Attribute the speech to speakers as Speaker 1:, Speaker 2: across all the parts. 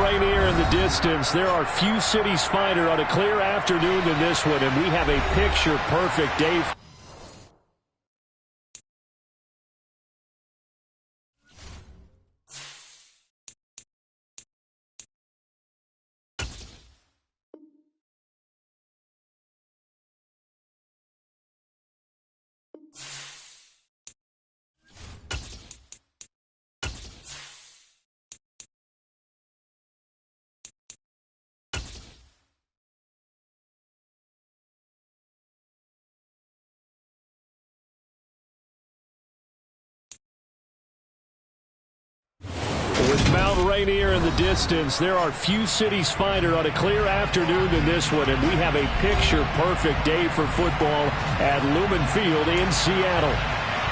Speaker 1: Rainier in the distance. There are few cities finer on a clear afternoon than this one, and we have a picture-perfect day. With Mount Rainier in the distance, there are few cities finer on a clear afternoon than this one, and we have a picture-perfect day for football at Lumen Field in Seattle.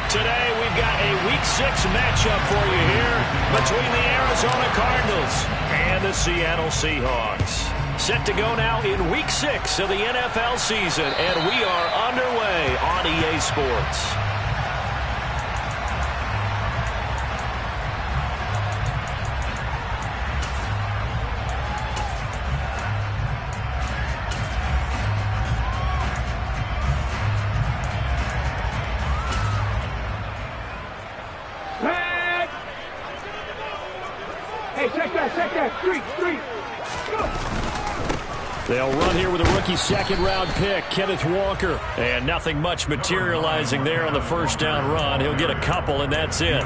Speaker 1: Today, we've got a Week 6 matchup for you here between the Arizona Cardinals and the Seattle Seahawks. Set to go now in Week 6 of the NFL season, and we are underway on EA Sports.
Speaker 2: Check that, street. Go.
Speaker 1: They'll run here with a rookie second-round pick, Kenneth Walker. And nothing much materializing there on the first down run. He'll get a couple, and that's it.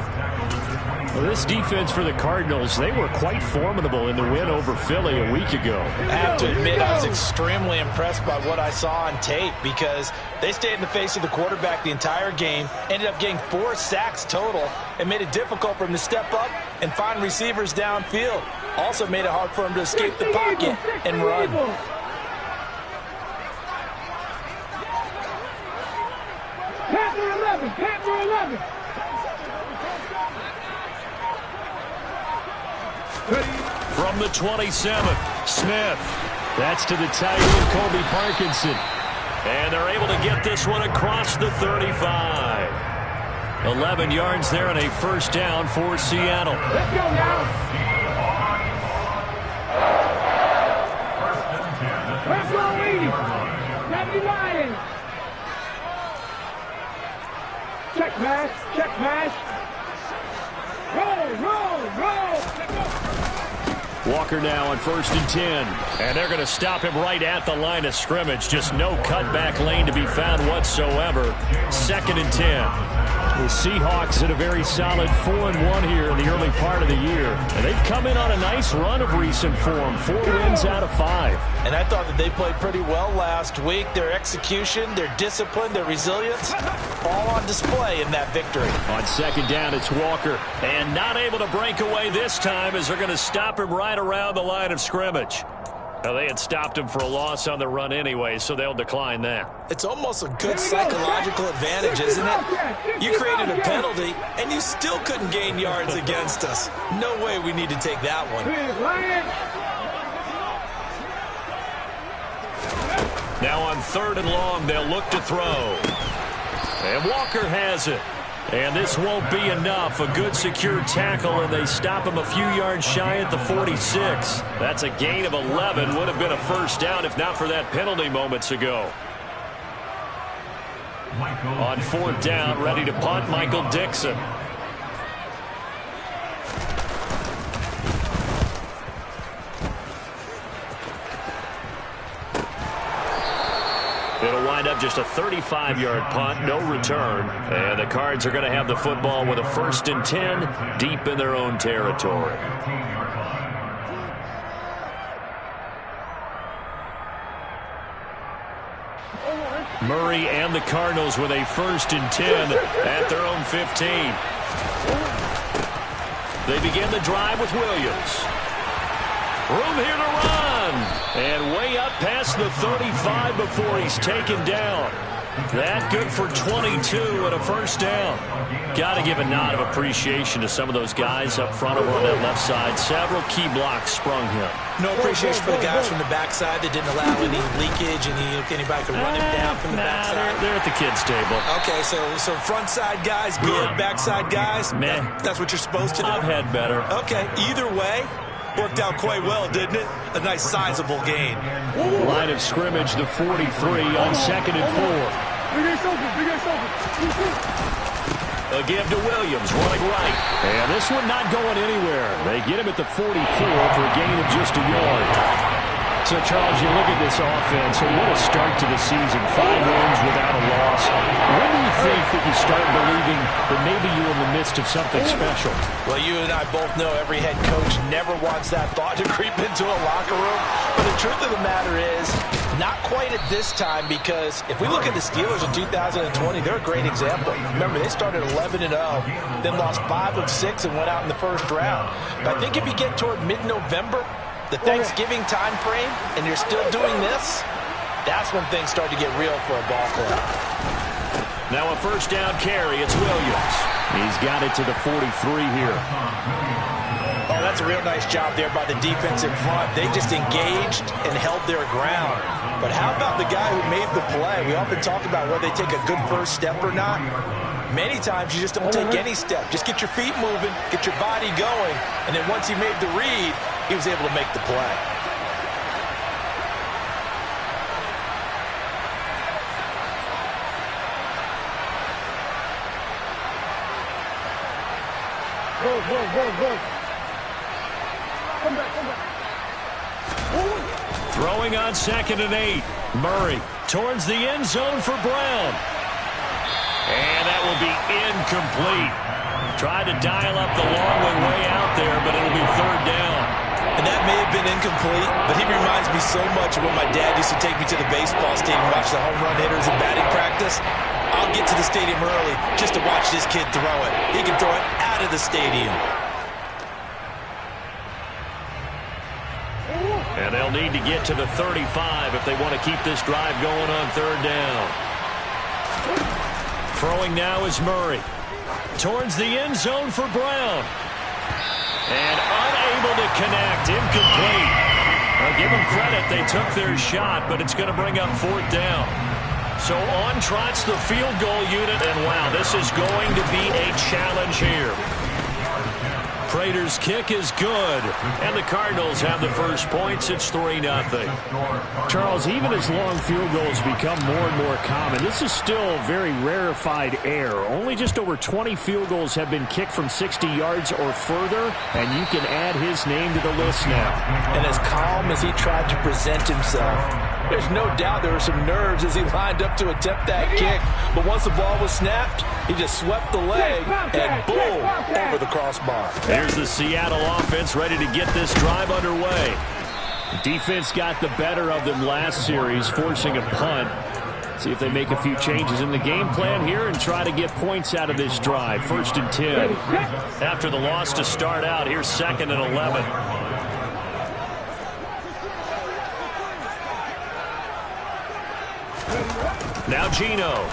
Speaker 1: Well, this defense for the Cardinals, they were quite formidable in the win over Philly a week ago.
Speaker 3: I have to admit, I was extremely impressed by what I saw on tape because they stayed in the face of the quarterback the entire game, ended up getting 4 sacks total, and made it difficult for him to step up and find receivers downfield. Also made it hard for him to escape the pocket and run.
Speaker 2: Panther 11.
Speaker 1: From the 27, Smith. That's to the tight end, Colby Parkinson. And they're able to get this one across the 35. 11 yards there and a first down for Seattle.
Speaker 2: Let's go now. Let's go, 80. 79. Check pass. Roll.
Speaker 1: Walker now on 1st and 10. And they're going to stop him right at the line of scrimmage. Just no cutback lane to be found whatsoever. 2nd and 10. The Seahawks in a very solid 4-1 here in the early part of the year. And they've come in on a nice run of recent form. 4 wins out of 5.
Speaker 3: And I thought that they played pretty well last week. Their execution, their discipline, their resilience, all on display in that victory.
Speaker 1: On 2nd down, it's Walker. And not able to break away this time as they're going to stop him right around the line of scrimmage. Now, they had stopped him for a loss on the run anyway, so they'll decline that.
Speaker 3: It's almost a good psychological advantage, isn't it? You created a penalty, and you still couldn't gain yards against us. No way we need to take that one.
Speaker 1: Now on 3rd and long, they'll look to throw. And Walker has it. And this won't be enough. A good secure tackle, and they stop him a few yards shy at the 46. That's a gain of 11. Would have been a first down if not for that penalty moments ago. On 4th down, ready to punt, Michael Dixon. It'll wind up just a 35-yard punt, no return. And the Cards are going to have the football with a 1st and 10 deep in their own territory. Murray and the Cardinals with a 1st and 10 at their own 15. They begin the drive with Williams. Room here to run. And way up past the 35 before he's taken down. That good for 22 and a first down. Got to give a nod of appreciation to some of those guys up front over on that left side. Several key blocks sprung him.
Speaker 3: No appreciation for the guys from the backside that didn't allow any leakage and anybody could run him down from the backside.
Speaker 1: They're at the kids' table.
Speaker 3: Okay, so front side guys good, backside guys,
Speaker 1: meh.
Speaker 3: That's what you're supposed to do?
Speaker 1: I've had better.
Speaker 3: Okay, either way, Worked out quite well, didn't it? A nice sizable gain.
Speaker 1: Line of scrimmage, the 43 on 2nd and 4. A give to Williams, running right. And this one not going anywhere. They get him at the 44 for a gain of just a yard. So, Charles, you look at this offense, and what a start to the season. 5 wins without a loss. When do you think that you start believing that maybe you're in the midst of something special?
Speaker 3: Well, you and I both know every head coach never wants that thought to creep into a locker room. But the truth of the matter is, not quite at this time, because if we look at the Steelers in 2020, they're a great example. Remember, they started 11-0, then lost 5 of 6 and went out in the first round. But I think if you get toward mid-November, the Thanksgiving time frame, and you're still doing this, that's when things start to get real for a ball club.
Speaker 1: Now a first down carry. It's Williams. He's got it to the 43 here.
Speaker 3: Oh, that's a real nice job there by the defense in front. They just engaged and held their ground. But how about the guy who made the play? We often talk about whether they take a good first step or not. Many times you just don't take any step. Just get your feet moving, get your body going, and then once he made the read, he was able to make the play.
Speaker 2: Go. Come back.
Speaker 1: Throwing on 2nd and 8. Murray towards the end zone for Brown. And that will be incomplete. Tried to dial up the long way out there, but it'll be 3rd down.
Speaker 3: And that may have been incomplete, but he reminds me so much of when my dad used to take me to the baseball stadium and watch the home run hitters in batting practice. I'll get to the stadium early just to watch this kid throw it. He can throw it out of the stadium.
Speaker 1: And they'll need to get to the 35 if they want to keep this drive going on 3rd down. Throwing now is Murray. Towards the end zone for Brown. And unable to connect. Incomplete. I'll give them credit. They took their shot, but it's going to bring up 4th down. So on trots the field goal unit. And wow, this is going to be a challenge here. Prater's kick is good. And the Cardinals have the first points. It's 3-0. Charles, even as long field goals become more and more common, this is still very rarefied air. Only just over 20 field goals have been kicked from 60 yards or further, and you can add his name to the list now.
Speaker 3: And as calm as he tried to present himself, there's no doubt there were some nerves as he lined up to attempt that kick. But once the ball was snapped, he just swept the leg and boom, over the crossbar.
Speaker 1: There's the Seattle offense ready to get this drive underway. Defense got the better of them last series, forcing a punt. See if they make a few changes in the game plan here and try to get points out of this drive. 1st and 10. After the loss to start out, here's 2nd and 11. Now Geno.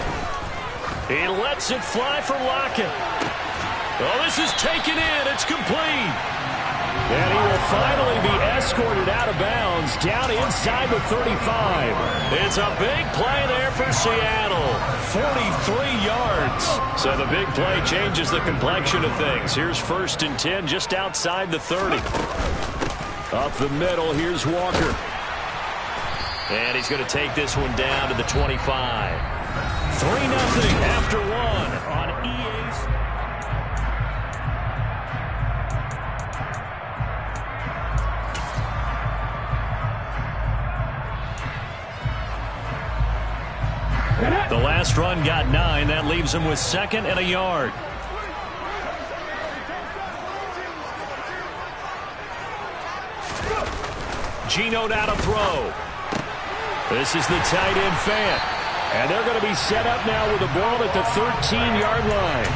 Speaker 1: He lets it fly for Lockett. Oh, this is taken in. It's complete. And he will finally be escorted out of bounds down inside the 35. It's a big play there for Seattle. 43 yards. So the big play changes the complexion of things. Here's 1st and 10 just outside the 30. Up the middle, here's Walker. And he's going to take this one down to the 25. 3-0 after one on EA's. The last run got 9. That leaves him with 2nd and a yard. Geno down to throw. This is the tight end Fant. And they're going to be set up now with the ball at the 13-yard line.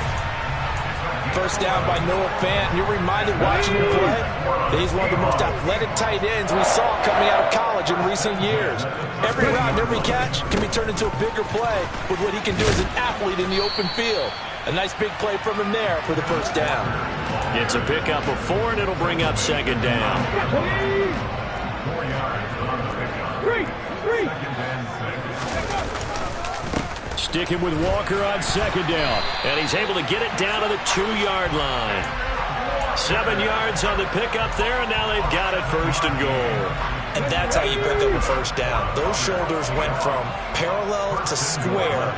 Speaker 3: First down by Noah Fant. You're reminded watching him play that he's one of the most athletic tight ends we saw coming out of college in recent years. Every route, every catch can be turned into a bigger play with what he can do as an athlete in the open field. A nice big play from him there for the first down.
Speaker 1: It's a pickup of 4, and it'll bring up 2nd down. Sticking with Walker on 2nd down. And he's able to get it down to the 2-yard line. 7 yards on the pickup there, and now they've got it 1st and goal.
Speaker 3: And that's how you pick up a 1st down. Those shoulders went from parallel to square,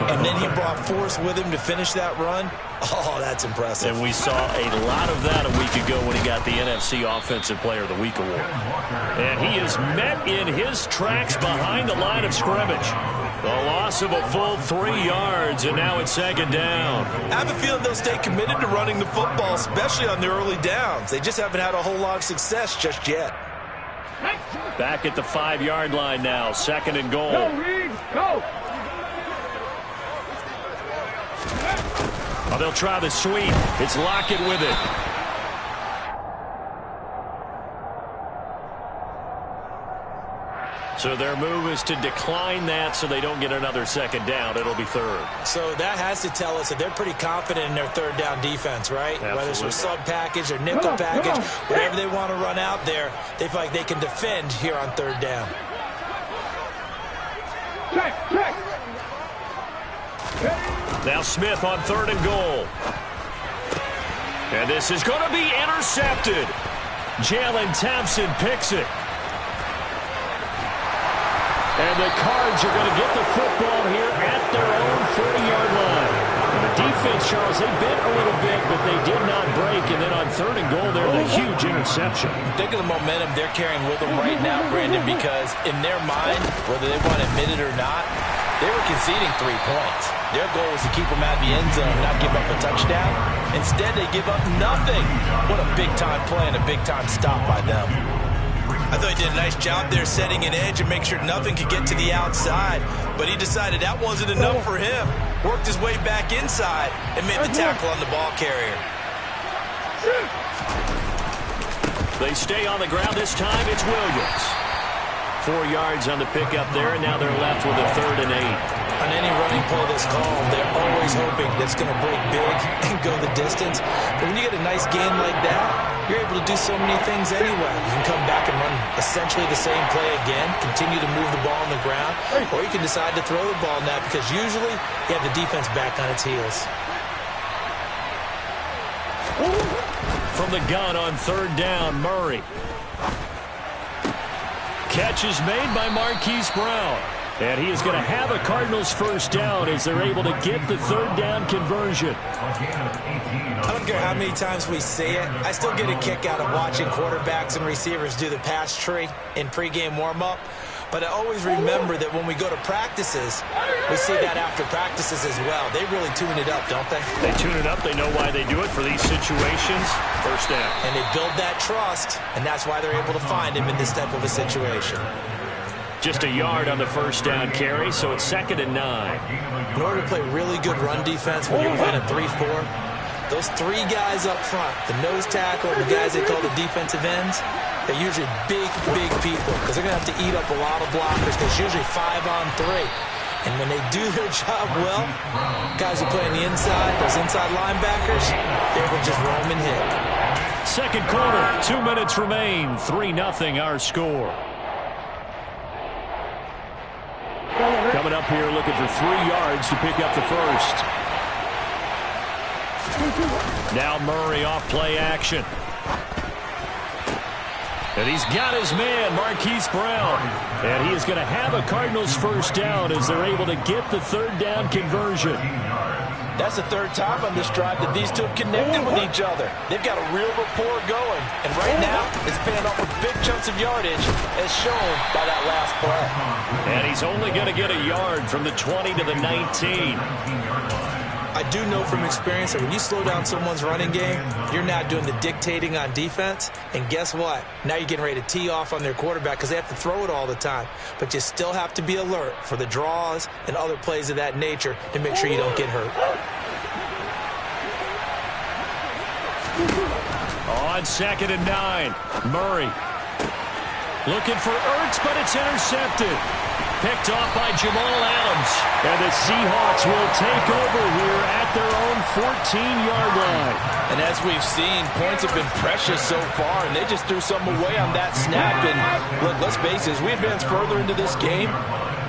Speaker 3: and then he brought force with him to finish that run. Oh, that's impressive.
Speaker 1: And we saw a lot of that a week ago when he got the NFC Offensive Player of the Week award. And he is met in his tracks behind the line of scrimmage. The loss of a full 3 yards, and now it's 2nd down.
Speaker 3: I have a feeling they'll stay committed to running the football, especially on the early downs. They just haven't had a whole lot of success just yet.
Speaker 1: Back at the 5-yard line now, 2nd and goal.
Speaker 2: Go, Reed, go!
Speaker 1: Oh, they'll try the sweep. It's Lockett with it. So their move is to decline that so they don't get another 2nd down. It'll be 3rd.
Speaker 3: So that has to tell us that they're pretty confident in their 3rd down defense, right?
Speaker 1: Absolutely.
Speaker 3: Whether it's a sub package or nickel package, whatever they want to run out there, they feel like they can defend here on 3rd down.
Speaker 2: Check.
Speaker 1: Now Smith on 3rd and goal. And this is going to be intercepted. Jalen Thompson picks it. And the Cards are going to get the football here at their own 40-yard line. And the defense, Charles, they bit a little bit, but they did not break. And then on 3rd and goal, there's a huge interception.
Speaker 3: Think of the momentum they're carrying with them right now, Brandon, because in their mind, whether they want to admit it or not, they were conceding 3 points. Their goal was to keep them out of the end zone, not give up a touchdown. Instead, they give up nothing. What a big-time play and a big-time stop by them. I thought he did a nice job there setting an edge and make sure nothing could get to the outside. But he decided that wasn't enough for him. Worked his way back inside and made the tackle on the ball carrier.
Speaker 1: They stay on the ground this time. It's Williams. 4 yards on the pickup there, and now they're left with a 3rd and 8.
Speaker 3: On any running play that's called, they're always hoping that it's going to break big and go the distance. But when you get a nice gain like that, you're able to do so many things anyway. You can come back and run essentially the same play again, continue to move the ball on the ground, or you can decide to throw the ball now because usually you have the defense back on its heels.
Speaker 1: From the gun on 3rd down, Murray. Catch is made by Marquise Brown. And he is going to have a Cardinals 1st down as they're able to get the 3rd down conversion.
Speaker 3: I don't care how many times we see it. I still get a kick out of watching quarterbacks and receivers do the pass tree in pregame warm-up. But I always remember that when we go to practices, we see that after practices as well. They really tune it up, don't they?
Speaker 1: They tune it up. They know why they do it for these situations. 1st down.
Speaker 3: And they build that trust, and that's why they're able to find him in this type of a situation.
Speaker 1: Just a yard on the 1st down carry, so it's 2nd and 9.
Speaker 3: In order to play really good run defense when you're playing a 3-4, those 3 guys up front, the nose tackle and the guys they call the defensive ends, they're usually big people because they're going to have to eat up a lot of blockers because usually 5-on-3. And when they do their job well, guys who play on the inside, those inside linebackers, they're able to just roam and hit.
Speaker 1: 2nd quarter, 2 minutes remain, 3-0 our score. Coming up here looking for 3 yards to pick up the 1st. Now Murray off play action. And he's got his man, Marquise Brown. And he is going to have a Cardinals 1st down as they're able to get the 3rd down conversion.
Speaker 3: That's the 3rd time on this drive that these two have connected with each other. They've got a real rapport going. And right now, it's paying off with big chunks of yardage as shown by that last play.
Speaker 1: And he's only going to get a yard from the 20 to the 19.
Speaker 3: I do know from experience that when you slow down someone's running game, you're not doing the dictating on defense. And guess what? Now you're getting ready to tee off on their quarterback because they have to throw it all the time. But you still have to be alert for the draws and other plays of that nature to make sure you don't get hurt.
Speaker 1: On 2nd and 9, Murray looking for Ertz, but it's intercepted. Picked off by Jamal Adams. And the Seahawks will take over here at their own 14-yard line.
Speaker 3: And as we've seen, points have been precious so far, and they just threw something away on that snap. And look, let's face it, as we advance further into this game,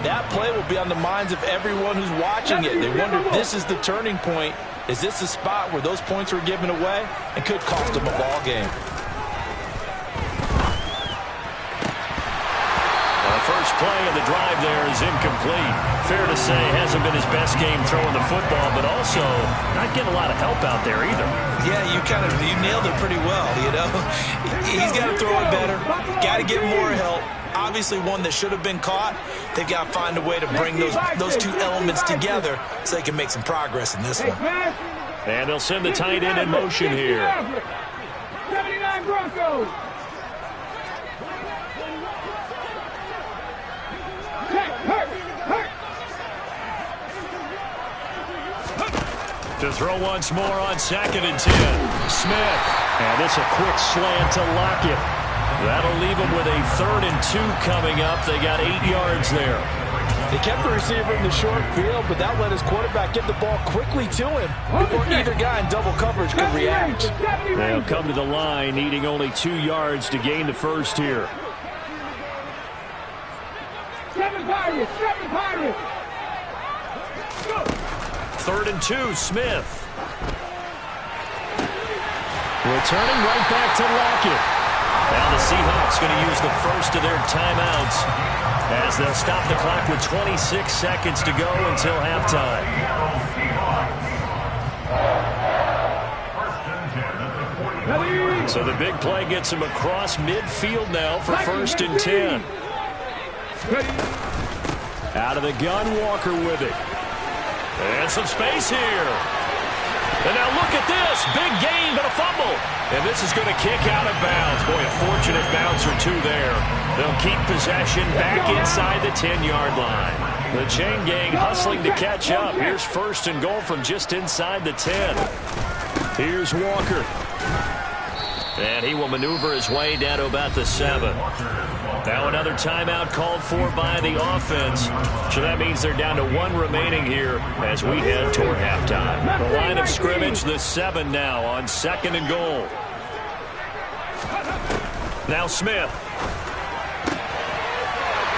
Speaker 3: that play will be on the minds of everyone who's watching it. They wonder if this is the turning point Is this the spot where those points were given away and could cost them a ball game?
Speaker 1: First play of the drive there is incomplete. Fair to say, hasn't been his best game throwing the football, but also not getting a lot of help out there either.
Speaker 3: Yeah, you nailed it pretty well, you know. He's got to throw it better, got to get more help. Obviously one that should have been caught. They've got to find a way to bring those two elements together so they can make some progress in this one.
Speaker 1: And they'll send the tight end in motion here.
Speaker 2: 79 Broncos.
Speaker 1: To throw once more on 2nd and 10. Smith. And this a quick slant to Lockett. That'll leave them with a 3rd and 2 coming up. They got 8 yards there.
Speaker 3: They kept the receiver in the short field, but that let his quarterback get the ball quickly to him before either guy in double coverage could react.
Speaker 1: They'll come to the line, needing only 2 yards to gain the first here.
Speaker 2: 7 Pirates, 7 Pirates.
Speaker 1: 3rd and 2, Smith. Returning right back to Lockett. Now the Seahawks going to use the first of their timeouts as they'll stop the clock with 26 seconds to go until halftime. So the big play gets him across midfield now for 1st and 10. Out of the gun, Walker with it. And some space here. And now look at this. Big gain, but a fumble. And this is going to kick out of bounds. Boy, a fortunate bounce or two there. They'll keep possession back inside the 10-yard line. The chain gang hustling to catch up. Here's 1st and goal from just inside the 10. Here's Walker. And he will maneuver his way down to about the 7. Now another timeout called for by the offense. So that means they're down to 1 remaining here as we head toward halftime. The line of scrimmage, the 7 now on 2nd and goal. Now Smith.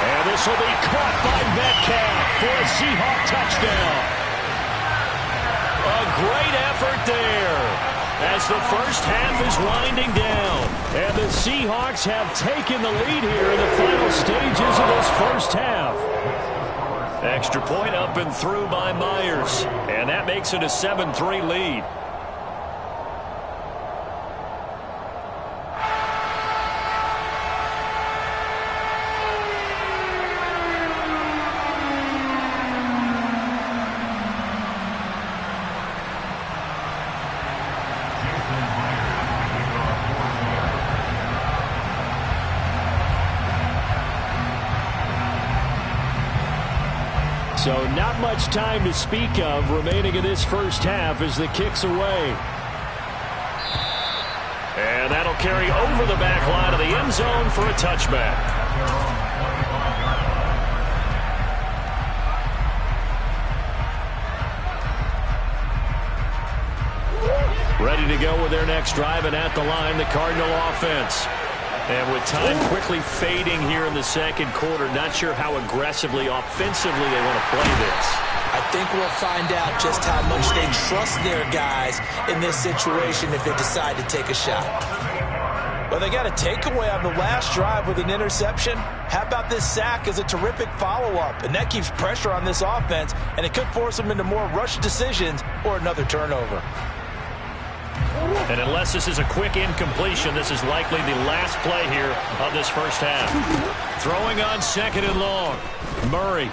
Speaker 1: And this will be caught by Metcalf for a Seahawk touchdown. A great effort there as the first half is winding down. And the Seahawks have taken the lead here in the final stages of this first half. Extra point up and through by Myers. And that makes it a 7-3 lead. So not much time to speak of remaining in this first half as the kick's away. And that'll carry over the back line of the end zone for a touchback. Ready to go with their next drive, and at the line, the Cardinal offense. And with time quickly fading here in the second quarter, not sure how aggressively, offensively they want to play this.
Speaker 3: I think we'll find out just how much they trust their guys in this situation if they decide to take a shot. Well, they got a takeaway on the last drive with an interception. How about this sack as a terrific follow-up? And that keeps pressure on this offense, and it could force them into more rushed decisions or another turnover.
Speaker 1: And unless this is a quick incompletion, this is likely the last play here of this first half. Throwing on 2nd and long. Murray.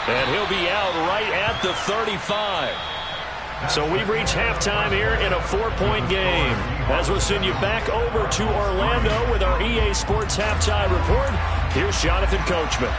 Speaker 1: And he'll be out right at the 35. So we've reached halftime here in a 4-point game. As we'll send you back over to Orlando with our EA Sports Halftime Report, here's Jonathan Coachman.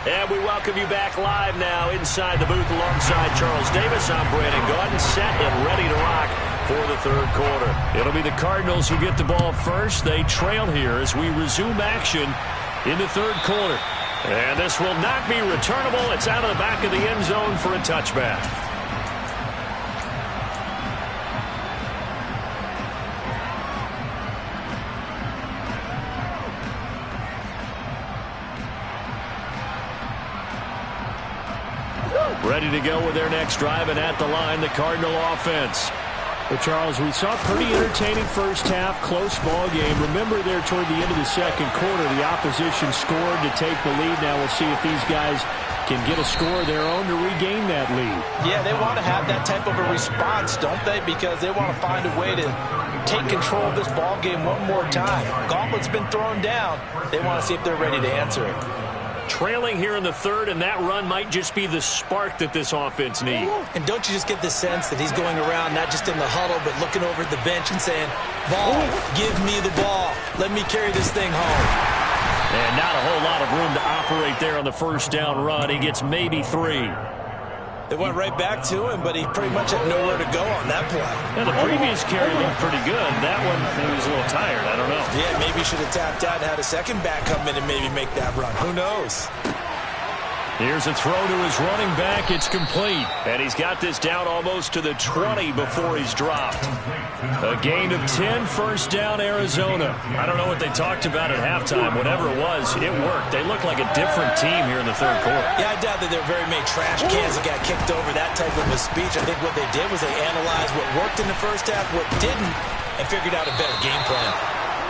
Speaker 1: And we welcome you back live now inside the booth alongside Charles Davis. I'm Brandon Gaudin, set and ready to rock for the third quarter. It'll be the Cardinals who get the ball first. They trail here as we resume action in the third quarter. And this will not be returnable. It's out of the back of the end zone for a touchback. Ready to go with their next drive, and at the line, the Cardinal offense. But Charles, we saw a pretty entertaining first half, close ball game. Remember there toward the end of the second quarter, the opposition scored to take the lead. Now we'll see if these guys can get a score of their own to regain that lead.
Speaker 3: Yeah, they want to have that type of a response, don't they? Because they want to find a way to take control of this ball game one more time. Gauntlet's been thrown down. They want to see if they're ready to answer it.
Speaker 1: Trailing here in the third, and that run might just be the spark that this offense needs.
Speaker 4: And don't you just get the sense that he's going around not just in the huddle, but looking over at the bench and saying, ball, give me the ball. Let me carry this thing home.
Speaker 1: And not a whole lot of room to operate there on the first down run. He gets maybe 3.
Speaker 4: They went right back to him, but he pretty much had nowhere to go on that play.
Speaker 1: Yeah, the previous carry looked pretty good. That one, maybe he was a little tired. I don't know.
Speaker 4: Yeah, maybe he should have tapped out and had a second back come in and maybe make that run. Who knows?
Speaker 1: Here's a throw to his running back. It's complete. And he's got this down almost to the 20 before he's dropped. A gain of 10, first down, Arizona. I don't know what they talked about at halftime. Whatever it was, it worked. They look like a different team here in the third quarter.
Speaker 4: Yeah, I doubt that there are very many trash cans that got kicked over that type of a speech. I think what they did was they analyzed what worked in the first half, what didn't, and figured out a better game plan.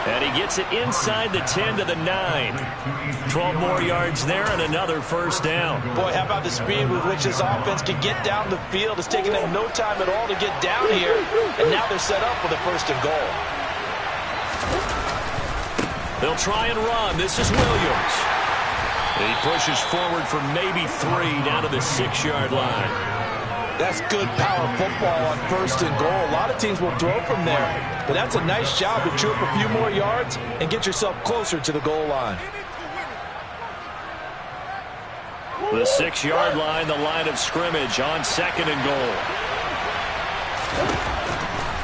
Speaker 1: And he gets it inside the 10 to the 9. 12 more yards there and another first down.
Speaker 3: Boy, how about the speed with which this offense can get down the field? It's taken them no time at all to get down here. And now they're set up with a first and goal.
Speaker 1: They'll try and run. This is Williams. He pushes forward for maybe 3 down to the 6-yard line.
Speaker 3: That's good power football on first and goal. A lot of teams will throw from there. But that's a nice job to chew up a few more yards and get yourself closer to the goal line.
Speaker 1: The 6-yard line, the line of scrimmage on second and goal.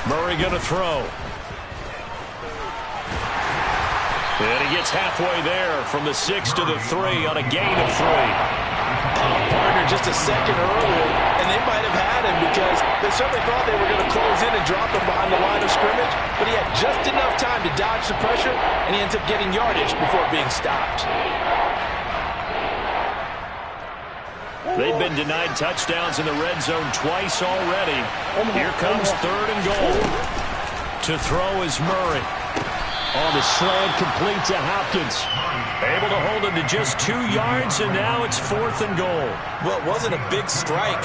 Speaker 1: Murray going to throw. And he gets halfway there from the 6 to the 3 on a gain of 3.
Speaker 3: Partner just a second earlier, and they might have had him because they certainly thought they were going to close in and drop him behind the line of scrimmage, but he had just enough time to dodge the pressure, and he ends up getting yardage before being stopped.
Speaker 1: They've been denied touchdowns in the red zone twice already. Here comes third and goal. To throw is Murray. On the slant, complete to Hopkins. Able to hold him to just 2 yards, and now it's fourth and goal.
Speaker 4: Well, it wasn't a big strike,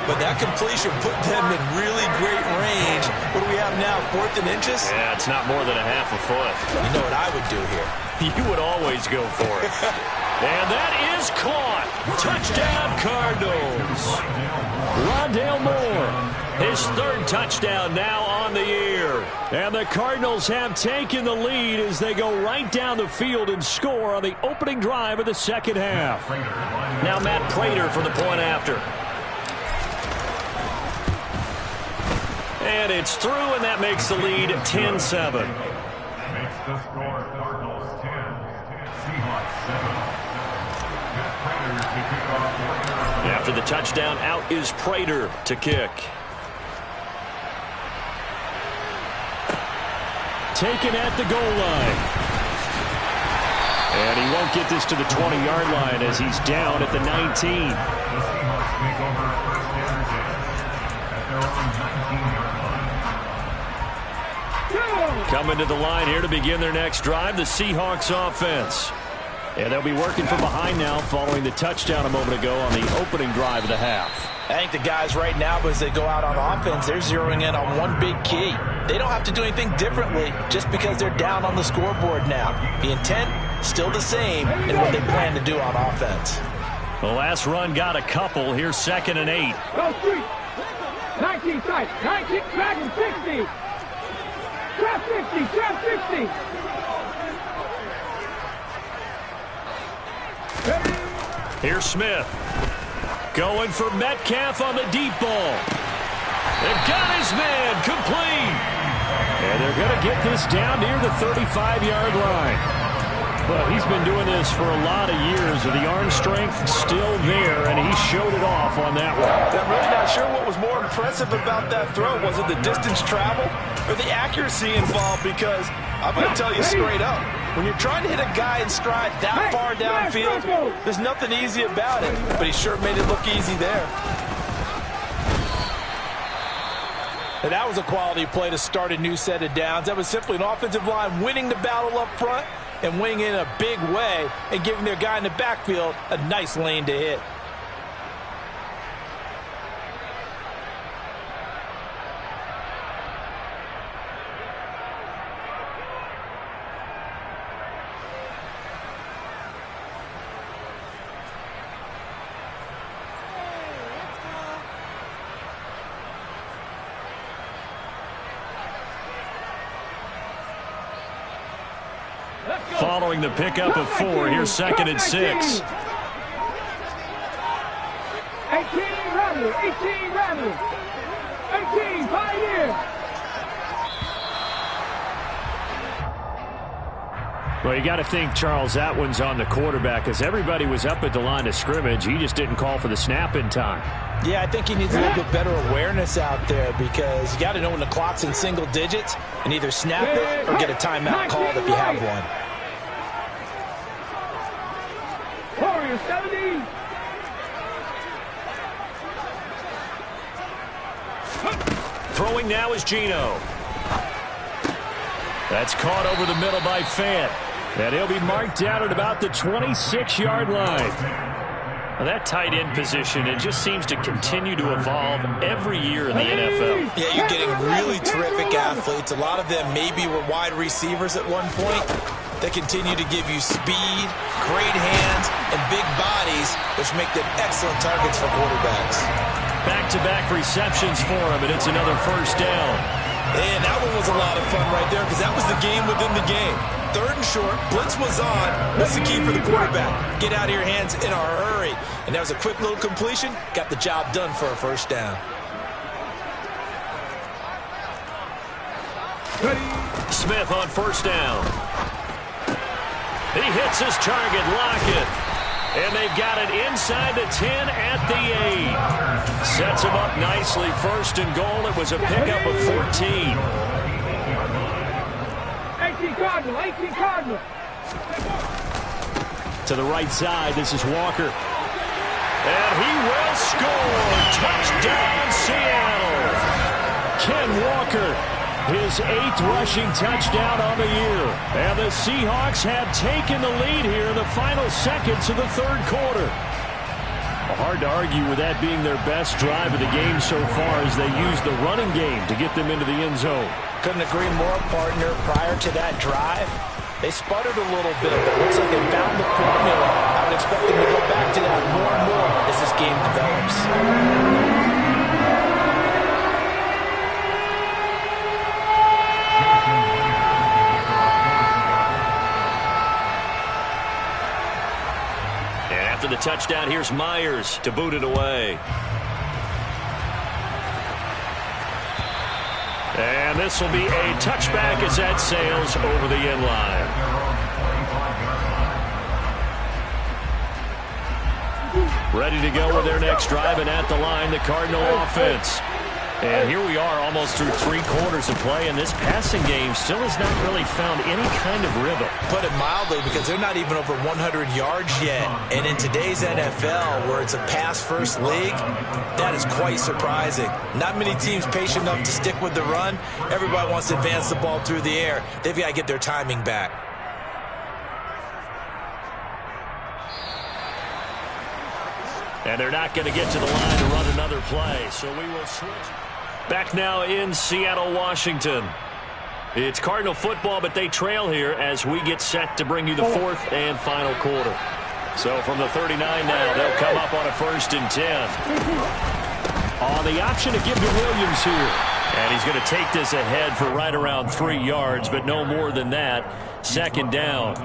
Speaker 4: but that completion put them in really great range. What do we have now, 4th and inches?
Speaker 1: Yeah, it's not more than a half a foot.
Speaker 4: You know what I would do here?
Speaker 1: You would always go for it. And that is caught. Touchdown, Cardinals. Rondale Moore, his 3rd touchdown now on the year. And the Cardinals have taken the lead as they go right down the field and score on the opening drive of the second half. Now Matt Prater for the point after. And it's through, and that makes the lead 10-7.
Speaker 5: Makes the score Cardinals 10, Seahawks 7.
Speaker 1: After the touchdown, out is Prater to kick. Taken at the goal line. And he won't get this to the 20-yard line as he's down at the 19.
Speaker 5: The Seahawks make over first down at their own 19-yard line.
Speaker 1: Coming to the line here to begin their next drive, the Seahawks offense. And they'll be working from behind now following the touchdown a moment ago on the opening drive of the half.
Speaker 3: I think the guys right now, as they go out on offense, they're zeroing in on one big key. They don't have to do anything differently just because they're down on the scoreboard now. The intent, still the same in what they plan to do on offense.
Speaker 1: The last run got a couple. Here's 2nd and 8.
Speaker 2: Go street. 19 sight. 19 back and 60. Trap 60. Trap 60.
Speaker 1: Here's Smith. Going for Metcalf on the deep ball. They've got his man complete. And they're going to get this down near the 35-yard line. Well, he's been doing this for a lot of years. The arm strength still there, and he showed it off on that one.
Speaker 3: I'm really not sure what was more impressive about that throw. Was it the distance traveled or the accuracy involved? Because I'm going to tell you straight up, when you're trying to hit a guy in stride that far downfield, there's nothing easy about it. But he sure made it look easy there. And that was a quality play to start a new set of downs. That was simply an offensive line winning the battle up front and winning in a big way and giving their guy in the backfield a nice lane to hit.
Speaker 1: Following the pickup of 4, here's 2nd and 6.
Speaker 2: 18 rattle, 18 rattle, 18 Pioneer.
Speaker 1: Well, you got to think, Charles, that one's on the quarterback as everybody was up at the line of scrimmage. He just didn't call for the snap in time.
Speaker 3: Yeah, I think he needs a little bit better awareness out there because you got to know when the clock's in single digits and either snap it or get a timeout called if you have one.
Speaker 2: Warrior 70.
Speaker 1: Throwing now is Gino. That's caught over the middle by Fant. And he'll be marked down at about the 26-yard line. Well, that tight end position, it just seems to continue to evolve every year in the NFL.
Speaker 4: Yeah, you're getting really terrific athletes. A lot of them maybe were wide receivers at one point. They continue to give you speed, great hands, and big bodies, which make them excellent targets for quarterbacks.
Speaker 1: Back-to-back receptions for him, and it's another first down.
Speaker 4: And that one was a lot of fun right there because that was the game within the game. 3rd and short, blitz was on. What's the key for the quarterback? Get out of your hands in a hurry. And that was a quick little completion. Got the job done for a first down.
Speaker 1: Smith on first down. He hits his target, Lockett. And they've got it inside the 10 at the 8. Sets him up nicely. 1st and goal. It was a pickup of 14.
Speaker 2: 18 Cardinal, 18 Cardinal.
Speaker 1: To the right side, this is Walker. And he will score. Touchdown, Seattle. Ken Walker, his 8th rushing touchdown on the year. And the Seahawks have taken the lead here in the final seconds of the 3rd quarter. Hard to argue with that being their best drive of the game so far as they use the running game to get them into the end zone.
Speaker 3: Couldn't agree more, partner. Prior to that drive, they sputtered a little bit, but it looks like they found the formula. I would expect them to go back to that more and more as this game develops.
Speaker 1: After the touchdown, here's Myers to boot it away. And this will be a touchback as that sails over the end line. Ready to go with their next drive, and at the line, the Cardinal offense. And here we are almost through 3 quarters of play, and this passing game still has not really found any kind of rhythm.
Speaker 4: Put it mildly, because they're not even over 100 yards yet. And in today's NFL, where it's a pass-first league, that is quite surprising. Not many teams patient enough to stick with the run. Everybody wants to advance the ball through the air. They've got to get their timing back.
Speaker 1: And they're not going to get to the line to run another play, so we will switch. Back now in Seattle, Washington. It's Cardinal football, but they trail here as we get set to bring you the 4th and final quarter. So from the 39 now, they'll come up on a 1st and 10. On the option to give to Williams here. And he's going to take this ahead for right around 3 yards, but no more than that. 2nd down.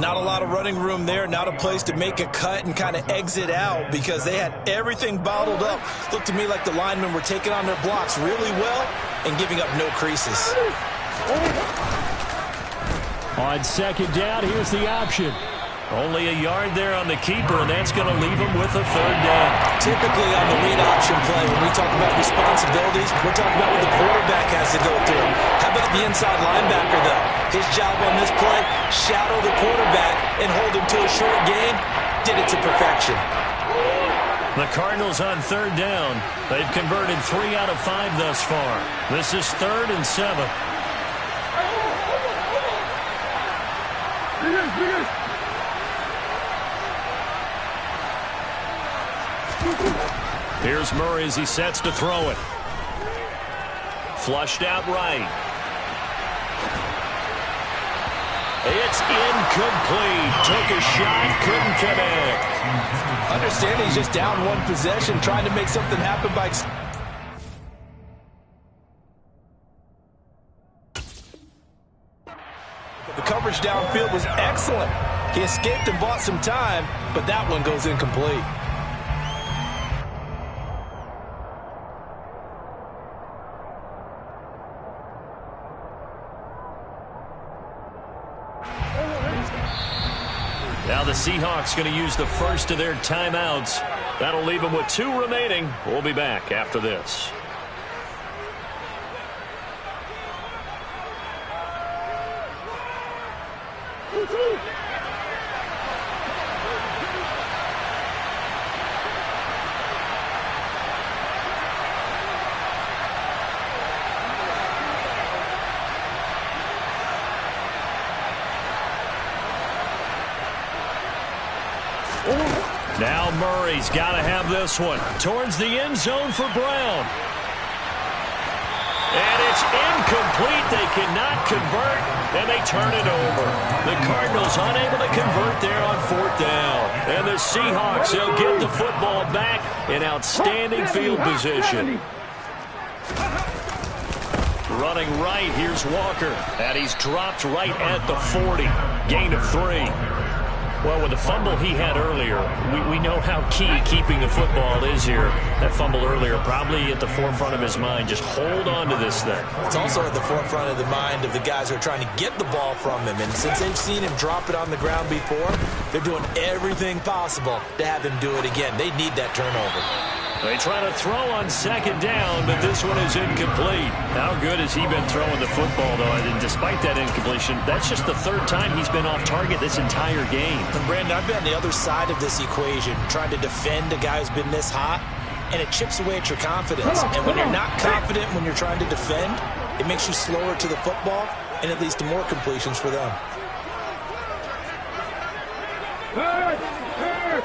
Speaker 4: Not a lot of running room there, not a place to make a cut and kind of exit out because they had everything bottled up. Looked to me like the linemen were taking on their blocks really well and giving up no creases.
Speaker 1: On second down, here's the option. Only a yard there on the keeper, and that's going to leave him with a third down.
Speaker 4: Typically on the read option play, when we talk about responsibilities, we're talking about what the quarterback has to go through. How about the inside linebacker, though? His job on this play, shadow the quarterback and hold him to a short gain. Did it to perfection.
Speaker 1: The Cardinals on third down. They've converted 3 out of 5 thus far. This is 3rd and 7. Here's Murray as he sets to throw it. Flushed out right. It's incomplete. Took a shot, couldn't connect.
Speaker 3: Understand he's just down one possession, trying to make something happen by... The coverage downfield was excellent. He escaped and bought some time, but that one goes incomplete.
Speaker 1: Now the Seahawks going to use the first of their timeouts. That'll leave them with 2 remaining. We'll be back after this. Now Murray's got to have this one. Towards the end zone for Brown. And it's incomplete. They cannot convert, and they turn it over. The Cardinals unable to convert there on 4th down. And the Seahawks, they'll get the football back in outstanding field position. Running right, here's Walker. And he's dropped right at the 40. Gain of 3. Well, with the fumble he had earlier, we know how key keeping the football is here. That fumble earlier probably at the forefront of his mind. Just hold on to this thing.
Speaker 4: It's also at the forefront of the mind of the guys who are trying to get the ball from him. And since they've seen him drop it on the ground before, they're doing everything possible to have him do it again. They need that turnover.
Speaker 1: They try to throw on second down, but this one is incomplete. How good has he been throwing the football, though? And despite that incompletion, that's just the 3rd time he's been off target this entire game.
Speaker 4: And Brandon, I've been on the other side of this equation, trying to defend a guy who's been this hot, and it chips away at your confidence. And when you're not confident when you're trying to defend, it makes you slower to the football, and it leads to more completions for them.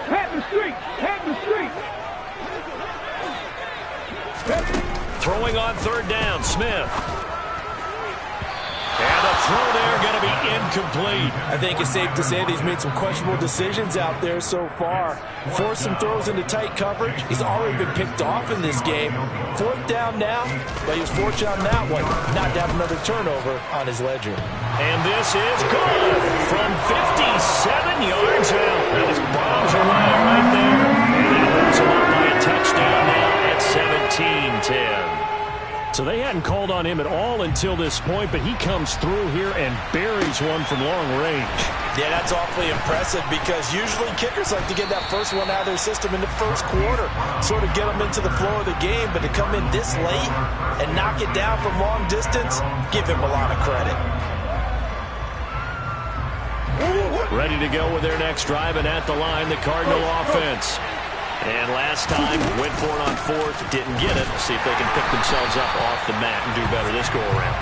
Speaker 2: Head the street! Head the street!
Speaker 1: Throwing on 3rd down, Smith. And the throw there going to be incomplete.
Speaker 3: I think it's safe to say that he's made some questionable decisions out there so far. Forced some throws into tight coverage. He's already been picked off in this game. 4th down now, but he was fortunate on that one not to have another turnover on his ledger.
Speaker 1: And this is good from 57 yards out. That is bombs away right there. And that moves him up by a touchdown now at 17-10. So they hadn't called on him at all until this point, but he comes through here and buries one from long range.
Speaker 3: Yeah, that's awfully impressive because usually kickers like to get that first one out of their system in the first quarter, sort of get them into the flow of the game, but to come in this late and knock it down from long distance, give him a lot of credit.
Speaker 1: Ready to go with their next drive, and at the line, the Cardinal offense. And last time, went for it on 4th, didn't get it. See if they can pick themselves up off the mat and do better this go-around.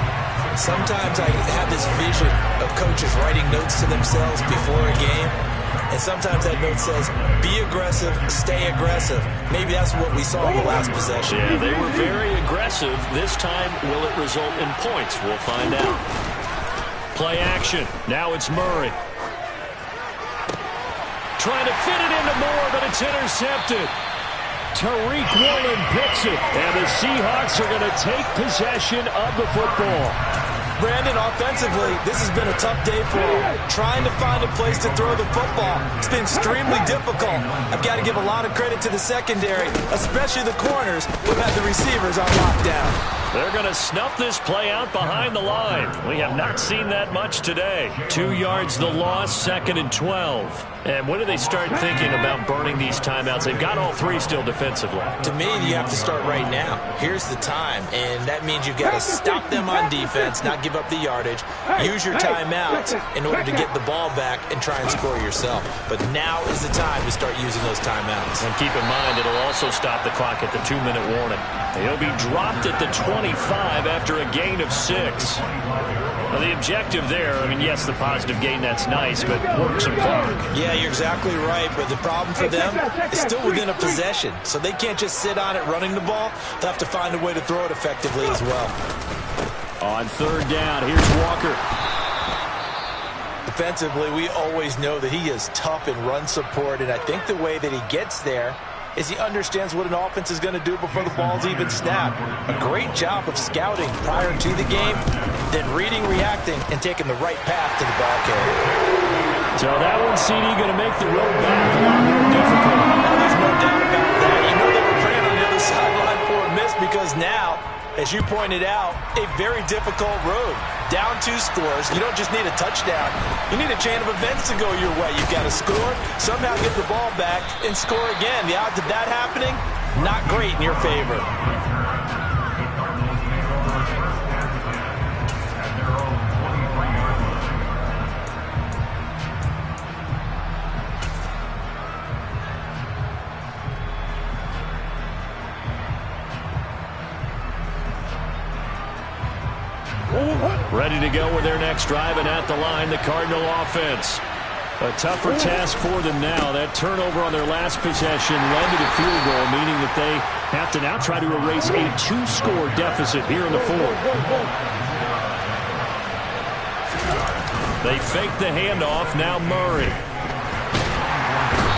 Speaker 4: Sometimes I have this vision of coaches writing notes to themselves before a game, and sometimes that note says, be aggressive, stay aggressive. Maybe that's what we saw in the last possession.
Speaker 1: Yeah, they were very aggressive. This time, will it result in points? We'll find out. Play action. Now it's Murray. Trying to fit it into Moore, but it's intercepted. Tariq Woolen picks it, and the Seahawks are going to take possession of the football.
Speaker 4: Brandon, offensively, this has been a tough day for him. Trying to find a place to throw the football. It's been extremely difficult. I've got to give a lot of credit to the secondary, especially the corners who had the receivers on lockdown.
Speaker 1: They're going to snuff this play out behind the line. We have not seen that much today. 2 yards the loss, 2nd and 12. And when do they start thinking about burning these timeouts? They've got all 3 still defensively.
Speaker 4: To me, you have to start right now. Here's the time, and that means you've got to stop them on defense, not give up the yardage, use your timeouts in order to get the ball back and try and score yourself. But now is the time to start using those timeouts.
Speaker 1: And keep in mind, it'll also stop the clock at the 2-minute warning. He'll be dropped at the 25 after a gain of 6. Well, the objective there, I mean, yes, the positive gain, that's nice, but work some clock.
Speaker 4: Yeah, you're exactly right, but the problem for them is still within a possession, so they can't just sit on it running the ball. They'll have to find a way to throw it effectively as well.
Speaker 1: On 3rd down, here's Walker.
Speaker 4: Defensively, we always know that he is tough in run support, and I think the way that he gets there is he understands what an offense is going to do before the ball's even snapped. A great job of scouting prior to the game, then reading, reacting, and taking the right path to the ball carrier.
Speaker 1: So that one, CD, going to make the road back a lot more difficult.
Speaker 4: There's no doubt about that. You know they were praying on the other sideline for a miss because now, as you pointed out, a very difficult road. Down 2 scores. You don't just need a touchdown. You need a chain of events to go your way. You've got to score, somehow get the ball back, and score again. The odds of that happening, not great in your favor.
Speaker 1: Ready to go with their next drive, and at the line, the Cardinal offense. A tougher task for them now. That turnover on their last possession led to the field goal, meaning that they have to now try to erase a 2-score deficit here in the 4th. They fake the handoff, now Murray.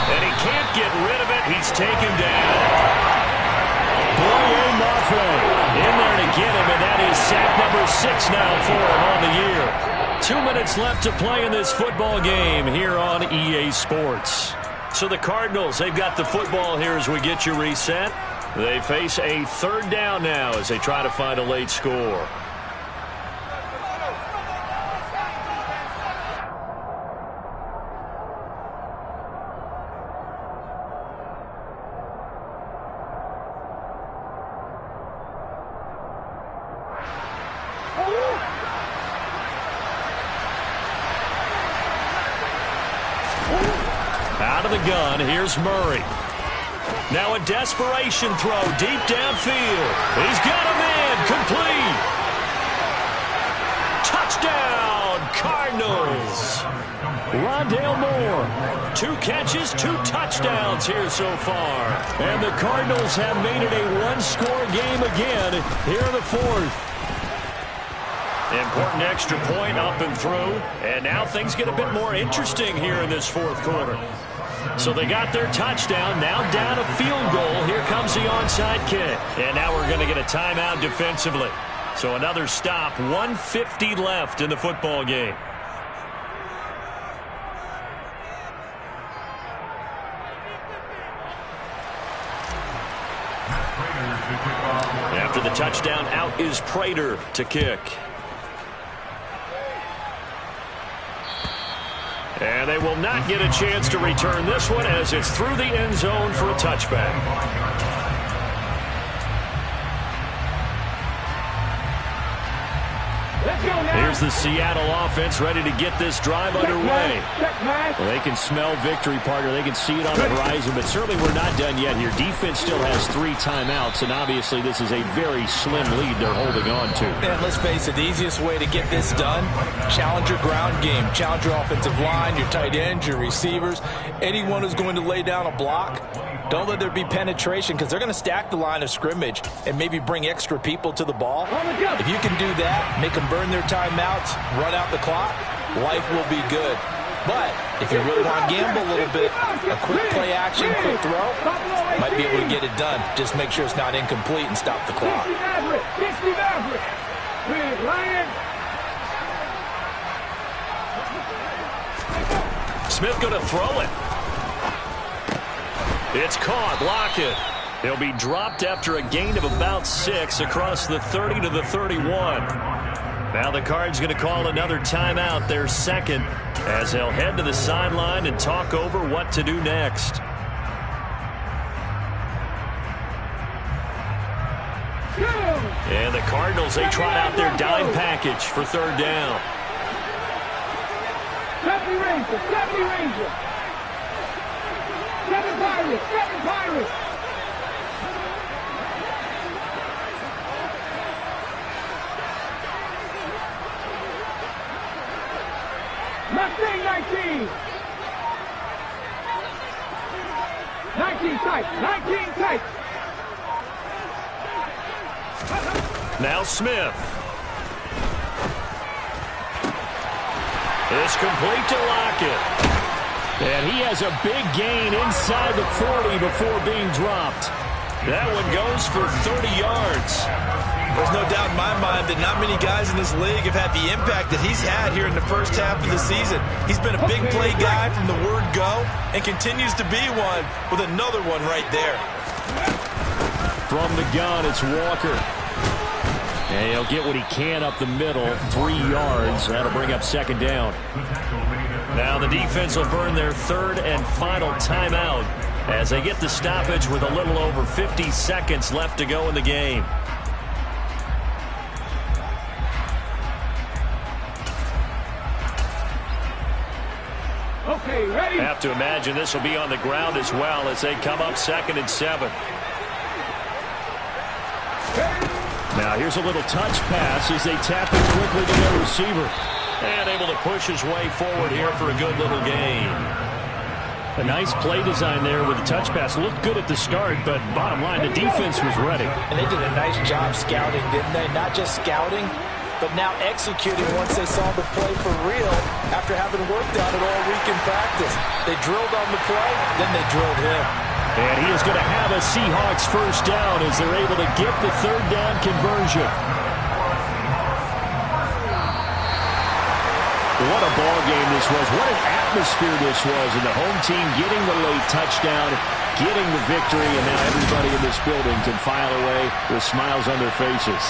Speaker 1: And he can't get rid of it. He's taken down. Boye Mafe in there to get him, and that is sack number 6 now for him on the year. 2 minutes left to play in this football game here on EA Sports. So the Cardinals, they've got the football here as we get you reset. They face a 3rd down now as they try to find a late score. Out of the gun, here's Murray. Now a desperation throw deep downfield. He's got a man, complete. Touchdown, Cardinals. Rondale Moore, 2 catches, 2 touchdowns here so far. And the Cardinals have made it a 1-score game again here in the 4th. Important extra point up and through. And now things get a bit more interesting here in this 4th quarter. So they got their touchdown, now down a field goal. Here comes the onside kick. And now we're going to get a timeout defensively. So another stop, 1:50 left in the football game. After the touchdown, out is Prater to kick. And they will not get a chance to return this one as it's through the end zone for a touchback. Here's the Seattle offense ready to get this drive underway. Well, they can smell victory, partner. They can see it on the horizon, but certainly we're not done yet here. Defense still has 3 timeouts, and obviously this is a very slim lead they're holding on to.
Speaker 4: And let's face it, the easiest way to get this done, challenge your ground game. Challenge your offensive line, your tight ends, your receivers, anyone who's going to lay down a block. Don't let there be penetration because they're going to stack the line of scrimmage and maybe bring extra people to the ball. If you can do that, make them burn their timeouts, run out the clock, life will be good. But if you really want to gamble a little bit, a quick play action, quick throw, might be able to get it done. Just make sure it's not incomplete and stop the clock.
Speaker 1: Smith going to throw it. It's caught. Lockett. He'll be dropped after a gain of about 6 across the 30 to the 31. Now the Cards going to call another timeout, their second, as they'll head to the sideline and talk over what to do next. And the Cardinals, they trot out their dime package for third down.
Speaker 2: 70 Rangers, 70 Rangers. 7 Pirates, 7 Pirates. Mustang 19. 19 tight, 19 tight.
Speaker 1: Now Smith. It's complete to Lockett. And he has a big gain inside the 40 before being dropped. That one goes for 30 yards.
Speaker 4: There's no doubt in my mind that not many guys in this league have had the impact that he's had here in the first half of the season. He's been a big play guy from the word go and continues to be one with another one right there.
Speaker 1: From the gun, it's Walker. And he'll get what he can up the middle, 3 yards. That'll bring up second down. Now the defense will burn their third and final timeout as they get the stoppage with a little over 50 seconds left to go in the game.
Speaker 2: Okay, ready?
Speaker 1: Have to imagine this will be on the ground as well as they come up 2nd and 7. Now here's a little touch pass as they tap it quickly to their receiver. And able to push his way forward here for a good little gain. A nice play design there with the touch pass. Looked good at the start, but bottom line, the defense was ready.
Speaker 3: And they did a nice job scouting, didn't they? Not just scouting, but now executing once they saw the play for real after having worked on it all week in practice. They drilled on the play, then they drilled him.
Speaker 1: And he is going to have a Seahawks first down as they're able to get the third down conversion. What a ball game this was. What an atmosphere this was. And the home team getting the late touchdown, getting the victory, and now everybody in this building can file away with smiles on their faces.